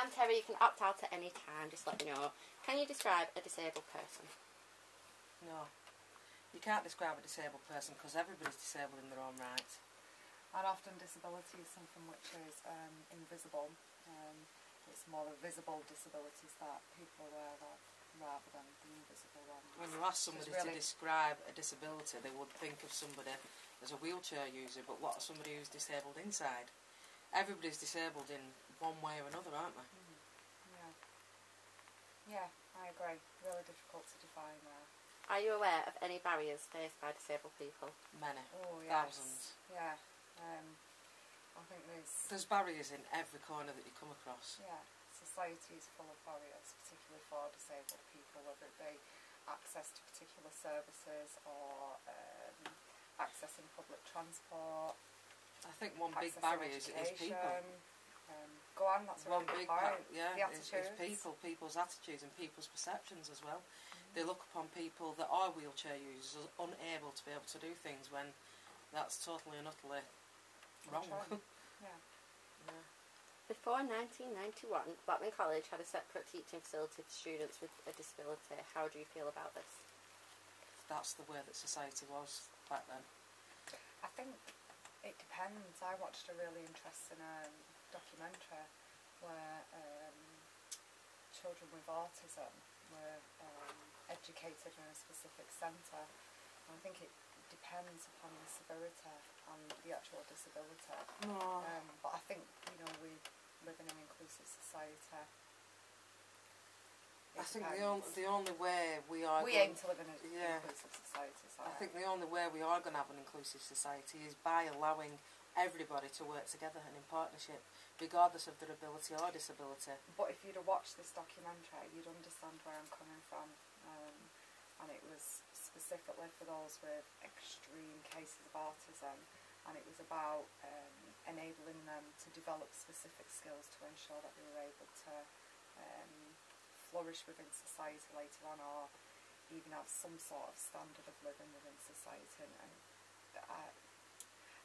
I'm Terry. You can opt out at any time. Just let me know. Can you describe a disabled person? No. You can't describe a disabled person because everybody's disabled in their own right. And often disability is something which is invisible. It's more the visible disabilities that people are aware of rather than the invisible ones. When you ask somebody to describe a disability, they would think of somebody as a wheelchair user, but what of somebody who's disabled inside? Everybody's disabled in one way or another, aren't they? Yeah. Yeah, I agree. Really difficult to define there. Are you aware of any barriers faced by disabled people? Many. Oh, yes. Thousands. Yeah. I think there's barriers in every corner that you come across. Yeah. Society is full of barriers, particularly for disabled people, whether it be access to particular services or accessing public transport. I think one big barrier is people. Go on, that's one big point. Yeah, is people's attitudes and people's perceptions as well. They look upon people that are wheelchair users as unable to be able to do things when that's totally and utterly wrong. Yeah. Before 1991, Blackburn College had a separate teaching facility for students with a disability. How do you feel about this? That's the way that society was back then. I think it depends. I watched a really interesting documentary where children with autism were educated in a specific centre. I think it depends upon the severity and the actual disability. But I think, we live in an inclusive society. I think the only way we are... We aim to live in an inclusive society. I think the only way we are going to have an inclusive society is by allowing everybody to work together and in partnership, regardless of their ability or disability. But if you'd have watched this documentary, you'd understand where I'm coming from. And it was specifically for those with extreme cases of autism, and it was about enabling them to develop specific skills to ensure that they were able to flourish within society later on, or even have some sort of standard of living within society. And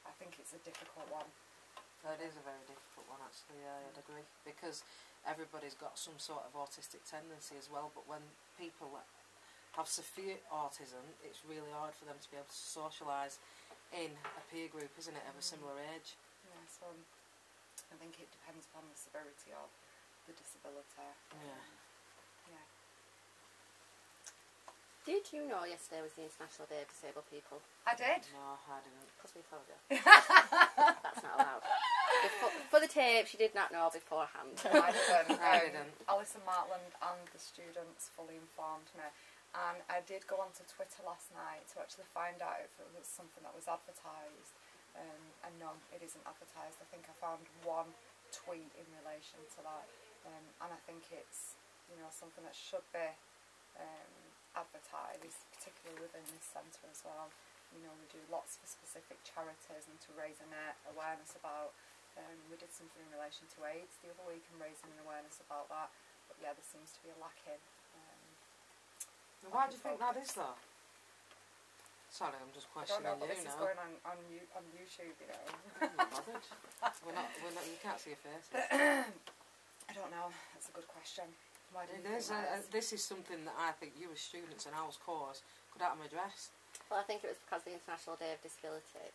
I think it's a difficult one. It is a very difficult one, actually. Yeah, I'd agree, because everybody's got some sort of autistic tendency as well. But when people have severe autism, it's really hard for them to be able to socialise in a peer group, isn't it, of a similar age? Yeah, so I think it depends upon the severity of the disability. Yeah. Did you know yesterday was the International Day of Disabled People? I did. No, I didn't. Because we told you. That's not allowed. For the tape, she did not know beforehand. No, I didn't. I didn't. Alison Martland and the students fully informed me. And I did go onto Twitter last night to actually find out if it was something that was advertised. And no, it isn't advertised. I think I found one tweet in relation to that. And I think it's, something that should be advertised, particularly within this centre as well. We do lots for specific charities and to raise awareness about. We did something in relation to AIDS the other week and raising an awareness about that. But yeah, there seems to be a lacking. Why do you think that is, though? Sorry, I'm just questioning you now. I don't know, but this is going on YouTube, I'm not bothered. we're not, you can't see your face. I don't know. That's a good question. Why do you think that is? This is something that I think you as students and our course could address. Well, I think it was because the International Day of Disability,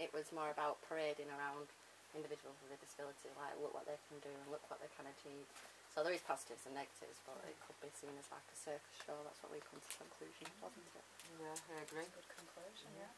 it was more about parading around individuals with a disability, like look what they can do and look what they can achieve. So there is positives and negatives, but it could be seen as like a circus show. That's what we come to the conclusion, wasn't it? Yeah, I agree. Good conclusion, yeah.